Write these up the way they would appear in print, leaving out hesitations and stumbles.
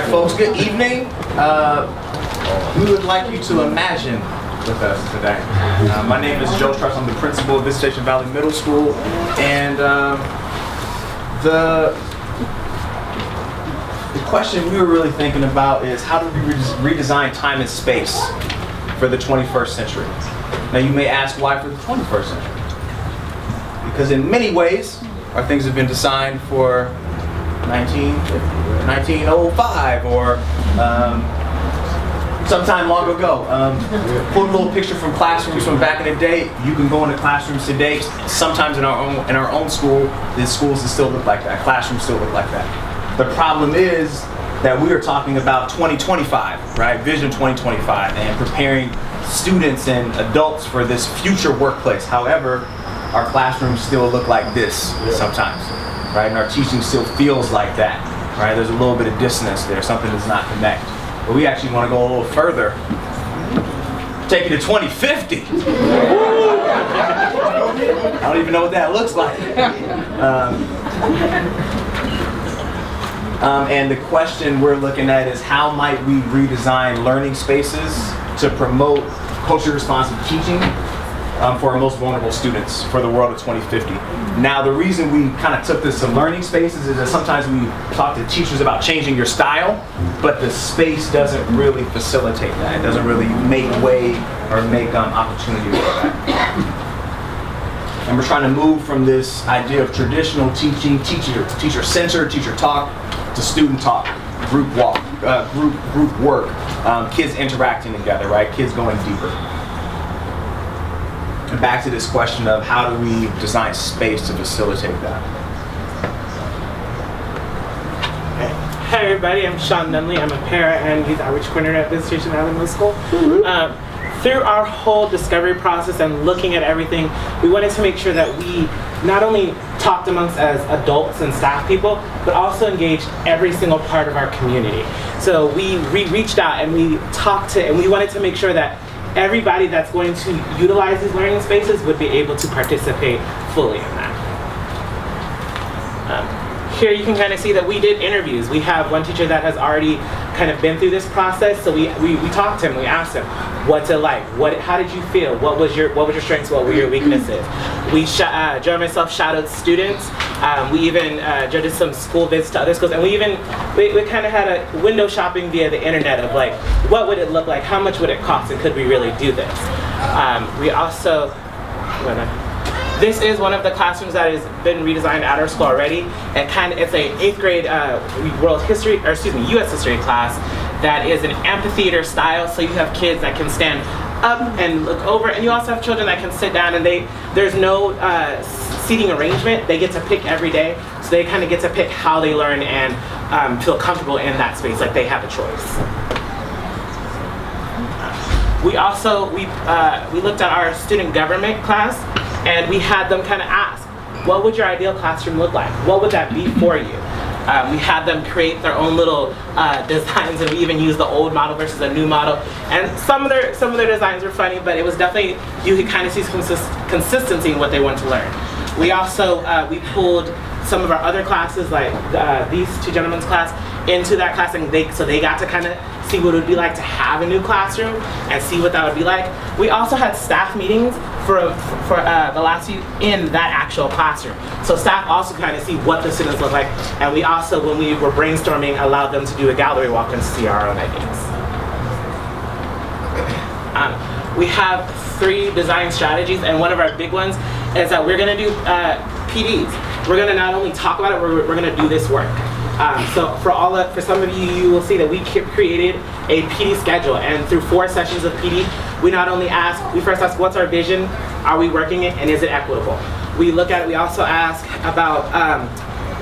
Folks, good evening. We would like you to imagine with us today. My name is Joe Strauss. I'm the principal of Visitacion Valley Middle School, and the question we were really thinking about is how do we redesign time and space for the 21st century? Now you may ask, why for the 21st century? Because in many ways, our things have been designed for 1905 or sometime long ago. Put a little picture from classrooms from back in the day. You can go into classrooms today. Sometimes in our own school, the schools still look like that. Classrooms still look like that. The problem is that we are talking about 2025, right? Vision 2025, and preparing students and adults for this future workplace. However, our classrooms still look like this sometimes, right? And our teaching still feels like that, right? There's a little bit of dissonance there. Something does not connect. But we actually want to go a little further. Take it to 2050. I don't even know what that looks like. And the question we're looking at is, how might we redesign learning spaces to promote culturally responsive teaching for our most vulnerable students for the world of 2050. Now, the reason we kind of took this to learning spaces is that sometimes we talk to teachers about changing your style, but the space doesn't really facilitate that. It doesn't really make way or make opportunity for that. And we're trying to move from this idea of traditional teaching, teacher-centered, teacher talk, to student talk, group walk, group work, kids interacting together, right? Kids going deeper. And back to this question of how do we design space to facilitate that? Hi everybody, I'm Sean Nunley. I'm a para and youth outreach coordinator at Visitacion Valley Middle School. Through our whole discovery process and looking at everything, we wanted to make sure that we not only talked amongst as adults and staff people, but also engaged every single part of our community. So we reached out and we talked to, and we wanted to make sure that everybody that's going to utilize these learning spaces would be able to participate fully in that. Here you can kind of see that we did interviews. We have one teacher that has already kind of been through this process, so we talked to him, we asked him, what's it like? How did you feel? What was your strengths? What were your weaknesses? We, Joe and myself shadowed students. We even did some school visits to other schools, and we kind of had a window shopping via the internet of like, what would it look like? How much would it cost? And could we really do this? We also, this is one of the classrooms that has been redesigned at our school already. It's a 8th grade U.S. history class that is an amphitheater style. So you have kids that can stand up and look over, and you also have children that can sit down, and there's no seating arrangement. They get to pick every day, so they kind of get to pick how they learn and feel comfortable in that space, like they have a choice. We also we looked at our student government class, and we had them kind of ask, what would your ideal classroom look like? What would that be for you? We had them create their own little designs, and we even used the old model versus a new model. And some of their designs were funny, but it was definitely, you could kind of see some consistency in what they wanted to learn. We also we pulled some of our other classes, like these two gentlemen's class, into that class, and so they got to kind of see what it would be like to have a new classroom and see what that would be like. We also had staff meetings for the last few in that actual classroom. So staff also kind of see what the students look like, and we also, when we were brainstorming, allowed them to do a gallery walk and see our own ideas. We have 3 design strategies, and one of our big ones is that we're going to do PDs. We're going to not only talk about it, we're going to do this work. So for some of you, you will see that we created a PD schedule, and through 4 sessions of PD, we first ask, what's our vision? Are we working it? And is it equitable? We also ask about,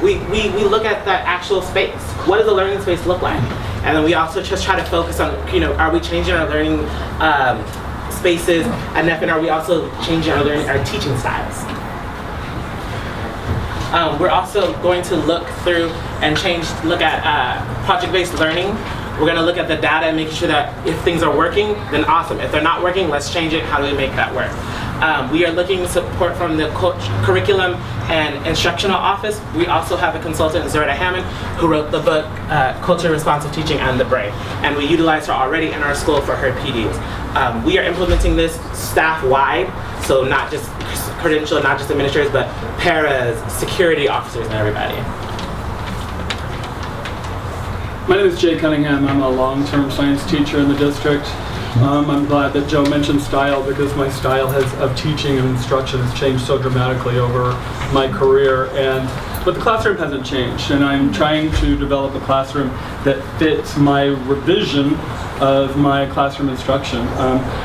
we look at the actual space. What does the learning space look like? And then we also just try to focus on, are we changing our learning spaces enough, and are we also changing our teaching styles? We're also going to look through and look at project-based learning. We're going to look at the data and make sure that if things are working, then awesome. If they're not working, let's change it. How do we make that work? We are looking for support from the curriculum and instructional office. We also have a consultant, Zorda Hammond, who wrote the book, Culture Responsive Teaching and the Brain. And we utilize her already in our school for her PDs. We are implementing this staff-wide, so not just credential, not just administrators, but paras, security officers, and everybody. My name is Jay Cunningham. I'm a long-term science teacher in the district. I'm glad that Joe mentioned style, because my style of teaching and instruction has changed so dramatically over my career. But the classroom hasn't changed, and I'm trying to develop a classroom that fits my revision of my classroom instruction.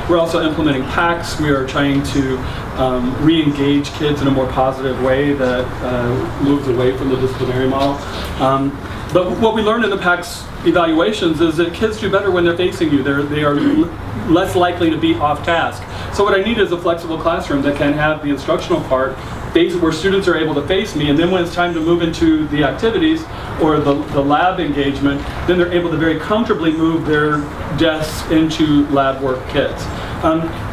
We're also implementing PACs. We are trying to re-engage kids in a more positive way that moves away from the disciplinary model. But what we learned in the PACS evaluations is that kids do better when they're facing you. They are less likely to be off task. So what I need is a flexible classroom that can have the instructional part where students are able to face me, and then when it's time to move into the activities or the lab engagement, then they're able to very comfortably move their desks into lab work kits.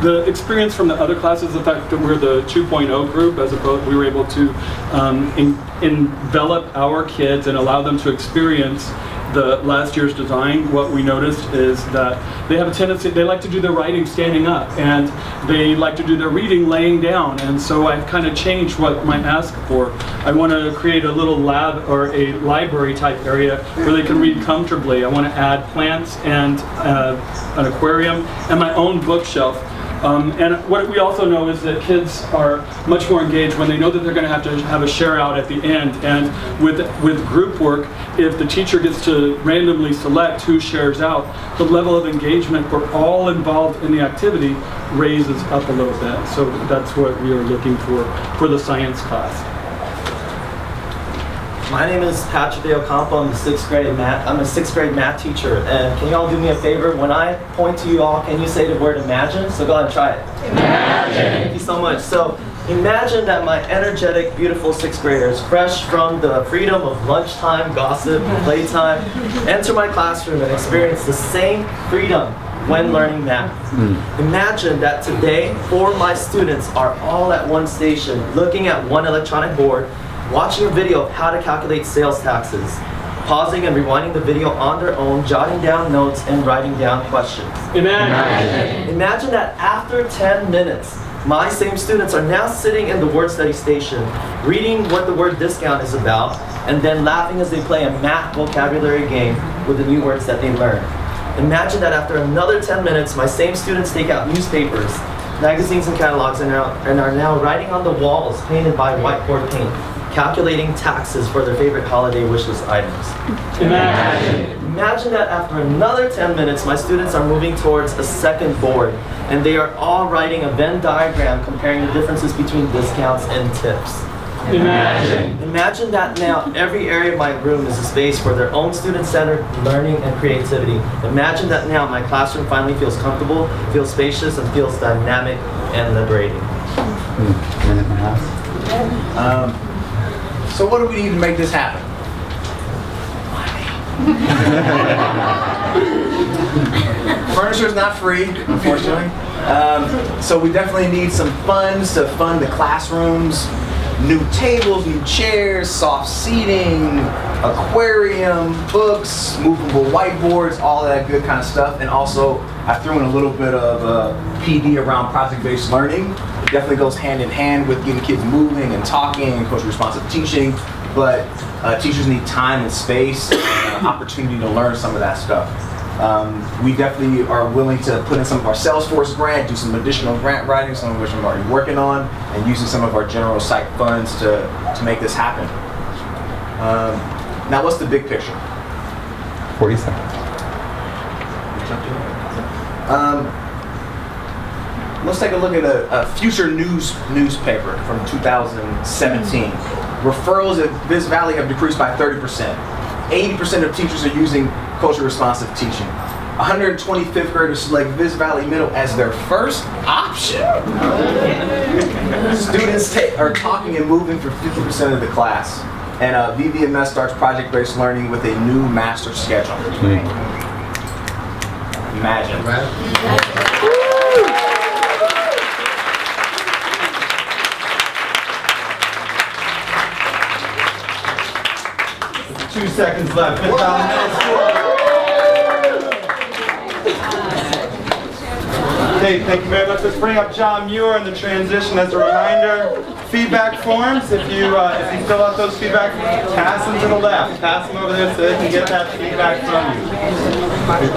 The experience from the other classes, the fact that we're the 2.0 group, as opposed, we were able to envelop our kids and allow them to experience the last year's design. What we noticed is that they have a tendency, they like to do their writing standing up, and they like to do their reading laying down, and so I've kind of changed what my ask for. I want to create a little lab or a library type area where they can read comfortably. I want to add plants and an aquarium and my own bookshelf. And what we also know is that kids are much more engaged when they know that they're going to have a share out at the end. And with group work, if the teacher gets to randomly select who shares out, the level of engagement for all involved in the activity raises up a little bit. So that's what we are looking for the science class. My name is Patrick De Ocampo. I'm a sixth grade math teacher. And can you all do me a favor? When I point to you all, can you say the word imagine? So go ahead and try it. Imagine. Thank you so much. So imagine that my energetic, beautiful sixth graders, fresh from the freedom of lunchtime, gossip, playtime, enter my classroom and experience the same freedom when learning math. Imagine that today, 4 of my students are all at one station, looking at one electronic board, watching a video of how to calculate sales taxes, pausing and rewinding the video on their own, jotting down notes and writing down questions. Imagine that after 10 minutes, my same students are now sitting in the word study station, reading what the word discount is about, and then laughing as they play a math vocabulary game with the new words that they learned. Imagine that after another 10 minutes, my same students take out newspapers, magazines and catalogs and are now writing on the walls, painted by whiteboard paint, calculating taxes for their favorite holiday wish list items. Imagine that after another 10 minutes, my students are moving towards a second board, and they are all writing a Venn diagram comparing the differences between discounts and tips. Imagine that now every area of my room is a space for their own student-centered learning and creativity. Imagine that now my classroom finally feels comfortable, feels spacious, and feels dynamic and liberating. So what do we need to make this happen? Furniture is not free, unfortunately. So we definitely need some funds to fund the classrooms, new tables, new chairs, soft seating, aquarium, books, movable whiteboards, all that good kind of stuff. And also, I threw in a little bit of PD around project-based learning. It definitely goes hand in hand with getting kids moving and talking and culturally responsive teaching. But teachers need time and space and opportunity to learn some of that stuff. We definitely are willing to put in some of our Salesforce grant, do some additional grant writing, some of which I'm already working on, and using some of our general site funds to make this happen. Now, what's the big picture? 40 seconds. Let's take a look at a future newspaper from 2017. Referrals at Viz Valley have decreased by 30%. 80% of teachers are using culturally responsive teaching. 125th graders select Viz Valley Middle as their first option. Students are talking and moving for 50% of the class. And VVMS starts project-based learning with a new master schedule. Imagine. 2 seconds left. Fifth Valley Middle School. Okay, thank you very much. Let's bring up John Muir in the transition. As a reminder, feedback forms. If you fill out those feedback forms, pass them to the left. Pass them over there so they can get that feedback from you.